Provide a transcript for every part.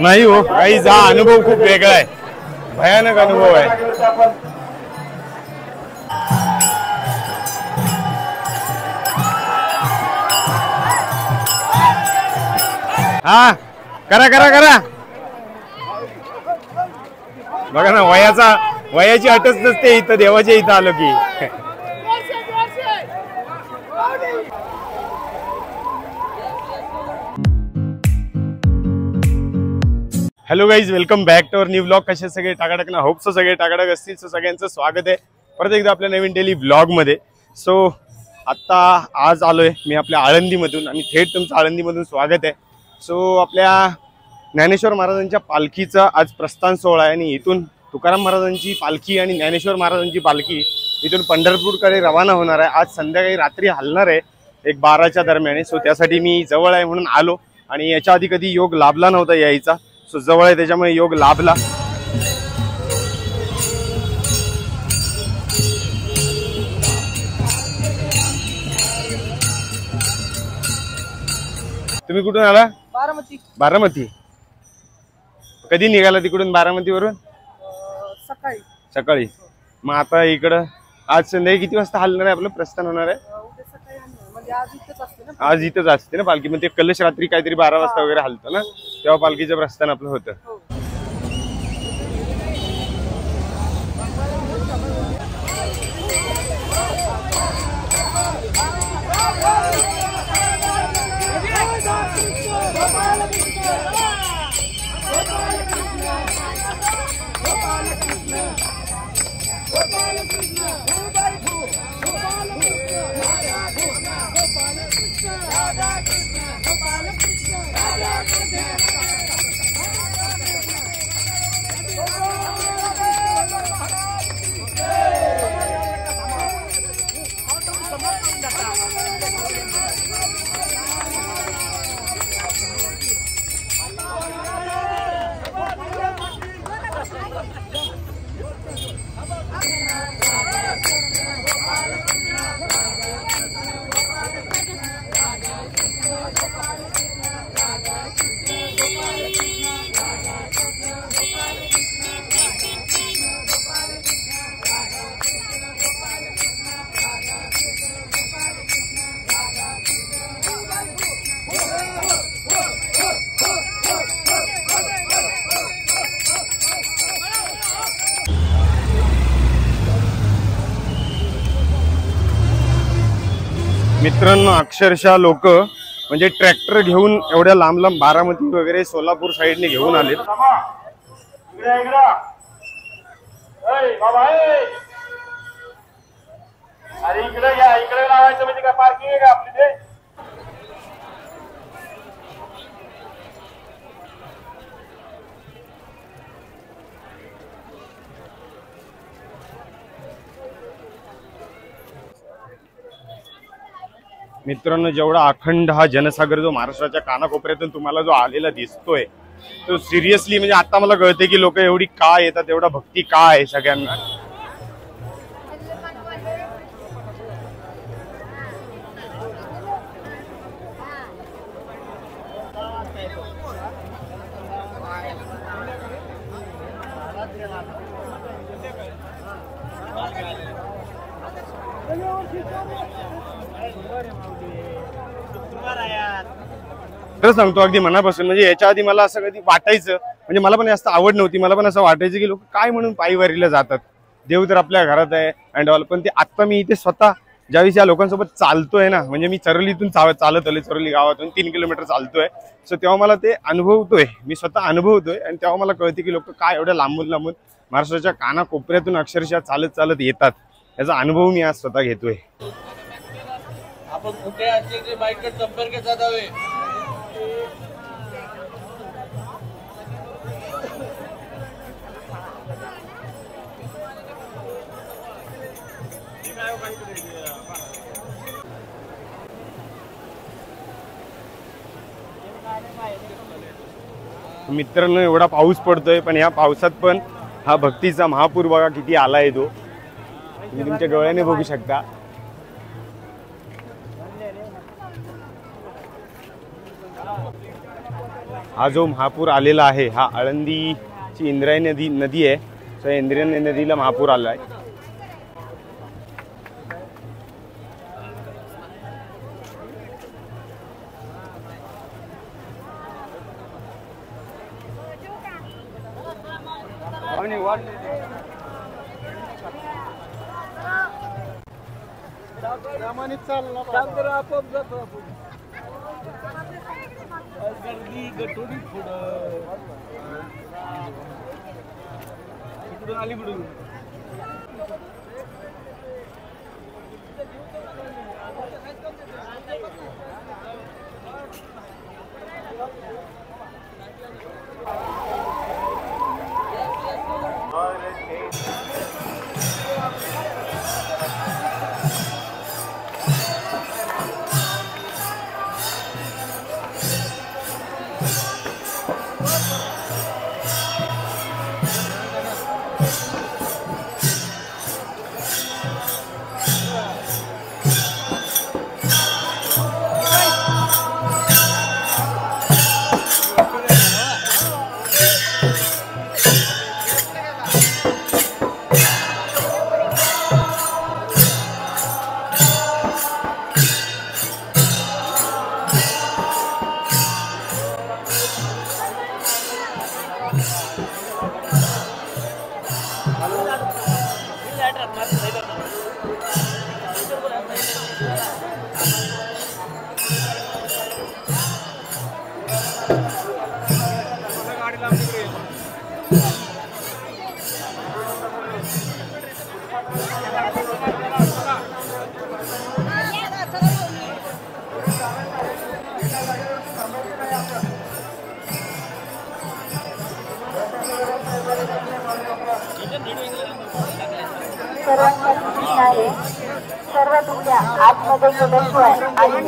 नाही हो काही जा अनुभव खूप वेगळा आहे, भयानक अनुभव आहे. हा करा करा करा. बघा ना वयाची अटच नसते इथं, देवाच्या इथं आलो की. Hello guys, welcome back to our new blog. कसे सगळे टाकाटक ना, होप सो सगळे टाकाटक असतील. सो सगळ्यांचं स्वागत आहे परत एकदा आपल्या नवीन डेली ब्लॉग मध्ये. सो आता आज आलोय मी आपल्या आळंदीमधून आणि थेट तुमचं आळंदीमधून स्वागत आहे. सो आपल्या ज्ञानेश्वर महाराजांच्या पालखीचा आज प्रस्थान सोहळा आहे आणि इथून तुकाराम महाराजांची पालखी आणि ज्ञानेश्वर महाराजांची पालखी इथून पंढरपूरकडे रवाना होणार आहे. आज संध्याकाळी रात्री हलणार आहे 12च्या दरम्यान. सो त्यासाठी मी जवळ आहे म्हणून आलो आणि याच्या आधी कधी योग लाभला नव्हता यायचा. सो जवळ आहे त्याच्यामुळे योग लाभला. तुम्ही कुठून आला? बारामती. बारामती. कधी निघाला तिकडून बारामतीवरून? सकाळी. सकाळी. मग आता इकडं आज संध्याकाळी किती वाजता हलणार आहे आपलं प्रस्थान होणार आहे? आज इथंच असते ना पालखी. मग ते कलश रात्री काहीतरी 12 वाजता वगैरे हलतं ना, तेव्हा पालखीचं प्रस्थान आपलं होतं. मित्रांनो, अक्षरशः लोक म्हणजे ट्रॅक्टर घेऊन एवढ्या लांब लांब बारामती वगैरे सोलापूर साईडने घेऊन आलेत. इकडे लावायचं म्हणजे काय पार्किंग आहे का आपली? ते मित्रांनो, जेवढा अखंड हा जनसागर जो महाराष्ट्राच्या कानाकोपऱ्यातून तुम्हाला जो आलेला दिसतोय तो सिरियसली म्हणजे आता मला कळते की लोक एवढी का येतात, एवढा भक्ती का आहे सगळ्यांना. खरं सांगतो अगदी मनापासून, म्हणजे याच्या आधी मला असं कधी वाटायचं, म्हणजे मला पण जास्त आवड नव्हती, मला पण असं वाटायचं की लोक काय म्हणून पायवारीला जातात, देव तर आपल्या घरात आहे अँड ऑल. पण ते आता मी इथे स्वतः ज्यावेळी या लोकांसोबत चालतोय ना, म्हणजे मी चरलीतून चालत आले, चरली गावातून 3 किलोमीटर चालतोय. सो तेव्हा मला ते अनुभवतोय, मी स्वतः अनुभवतोय आणि तेव्हा मला कळते की लोक काय एवढ्या लांबून लांबून महाराष्ट्राच्या कानाकोपऱ्यातून अक्षरशः चालत चालत येतात. याचा अनुभव मी आज स्वतः घेतोय. आपण कुठे असले बाईकवर संपर्क साधावे. मित्रांनो, एवढा पाऊस पडतोय पण या पावसात पण हा भक्तीचा महापूर बघा किती आलाय. तो तुम्ही तुमच्या डोळ्याने बघू शकता. हा जो महापूर आलेला आहे हा आळंदीची इंद्रायणी नदी आहे. सो इंद्रायणी नदीला महापूर आला आहे. सर्व तुमच्या आतमध्ये गेल्याशिवाय आणि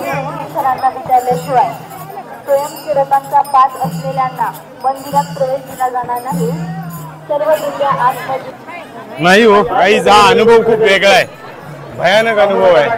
सरांना विचारल्याशिवाय स्वयंसेवकांचा पास असलेल्यांना मंदिरात प्रवेश दिला जाणार नाही. सर्व तुमच्या आतमध्ये नाही हो काही जा अनुभव खूप वेगळा आहे. भयानक अनुभव आहे.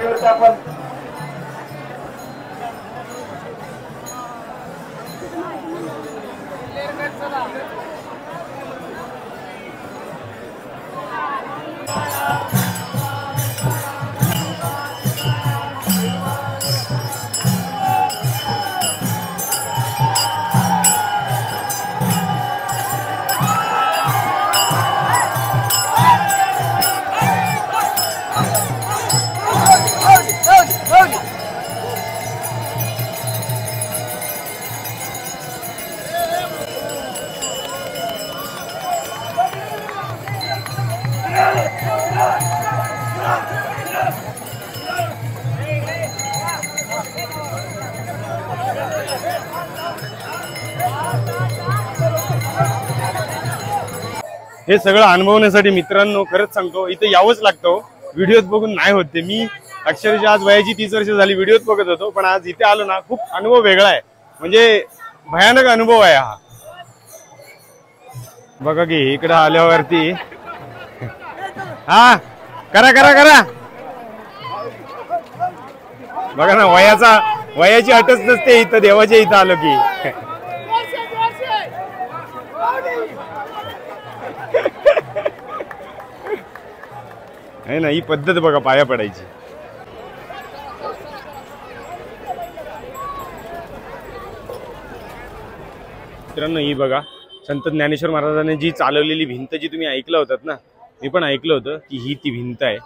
हे सगळं अनुभवण्यासाठी मित्रांनो खरंच सांगतो इथे यावंच लागतं. व्हिडिओत बघून नाही होते. मी अक्षरशः आज वयाची 30 वर्ष झाली व्हिडिओत बघत होतो, पण आज इथे आलो ना खूप अनुभव वेगळा आहे. म्हणजे भयानक अनुभव आहे हा. बघा की इकडे आल्यावरती हा करा करा करा बघा ना वयाची अटच नसते इथं. देवाच्या इथं आलो की आहे ना. ही पद्धत बघा पाया पडायची. मित्रांनो ही बघा संत ज्ञानेश्वर महाराजांनी जी चालवलेली भिंत जी तुम्ही ऐकलं होतात ना, मी पण ऐकलं होतं की ही ती भिंत आहे.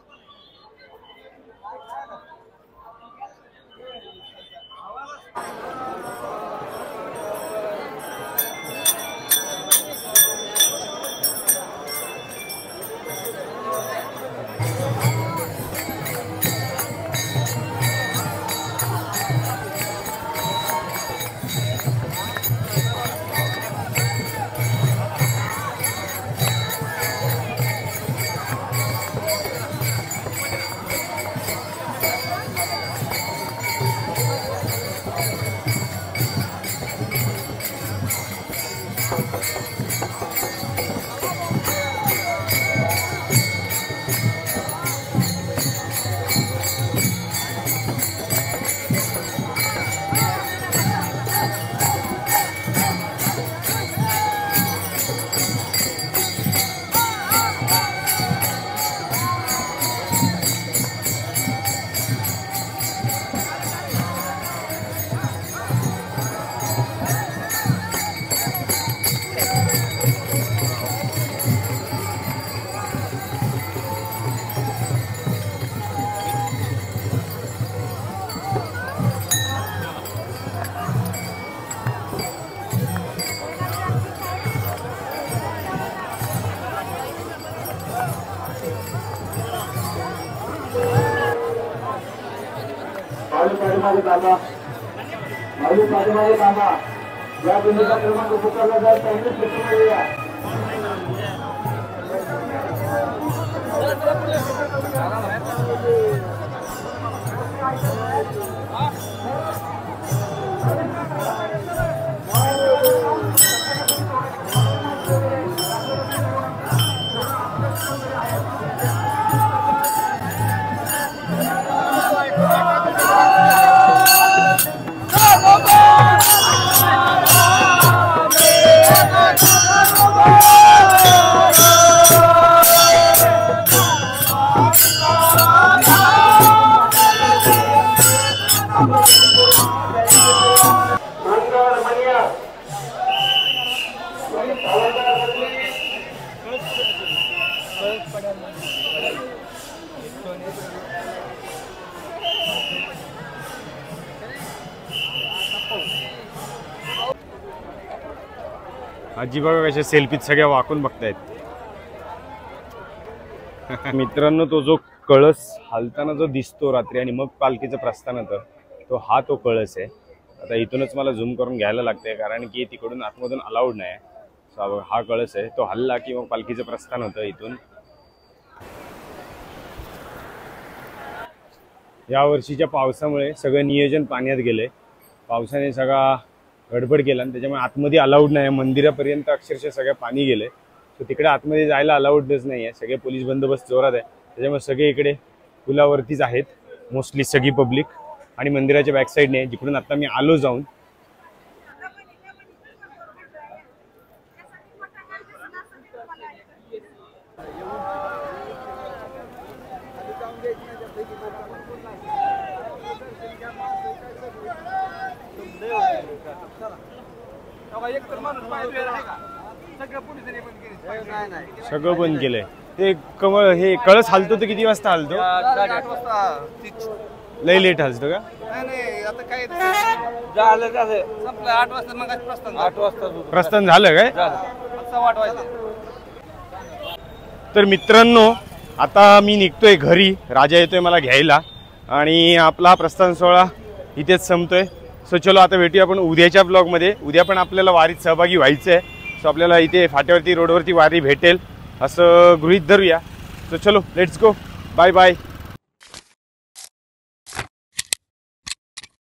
माझे कामा या बिंदूचा क्रमांक पुकारला जाईल त्यांनीच पेट्रोल या आजी बघा कशा सेल्फीत सगळ्या वाकून बघतायत. मित्रांनो, तो जो कळस हलताना जो दिसतो रात्री आणि मग पालखीचं प्रस्थान होतं, तो कळस आहे. आता इथूनच मला झूम करून घ्यायला लागतंय कारण की तिकडून आतमधून अलाउड नाही. हा कळस आहे, तो हल्ला की मग पालखीचं प्रस्थान होतं इथून. या वर्षीच्या पावसामुळे सगळं नियोजन पाण्यात गेलंय. पावसाने सगळा गडबड केला आणि त्याच्यामुळे आतमध्ये अलाउड नाही. मंदिरापर्यंत अक्षरशः सगळं पाणी गेलंय. सो तिकडे आतमध्ये जायला अलाउडच नाही आहे. सगळे पोलीस बंदोबस्त जोरात आहे. त्याच्यामुळे सगळे इकडे पुलावरतीच आहेत मोस्टली सगळी पब्लिक आणि मंदिराच्या बॅक साईडने जिकडून आता मी आलो जाऊन. सगळं बंद केलंय. ते कमळ हे कळस हलतो तर किती वाजता हलतो? 8 वाजता. लय लेट हलतो का? नाही आता काय झालं संपलं 8 वाजता. मग प्रस्थान 8 वाजता प्रस्थान झालं काय? 8 वाजता. तर मित्रांनो, आता मी निघतोय घरी. राजा येतोय मला घ्यायला आणि आपला प्रस्थान सोहळा इथेच संपतोय. सो चलो आता भेटूया आपण उद्याच्या ब्लॉगमध्ये. उद्या पण आपल्याला वारीत सहभागी व्हायचं आहे. सो आपल्याला इथे फाट्यावरती रोडवरती वारी भेटेल असं गृहीत धरूया. सो चलो लेट्स गो. Bye bye.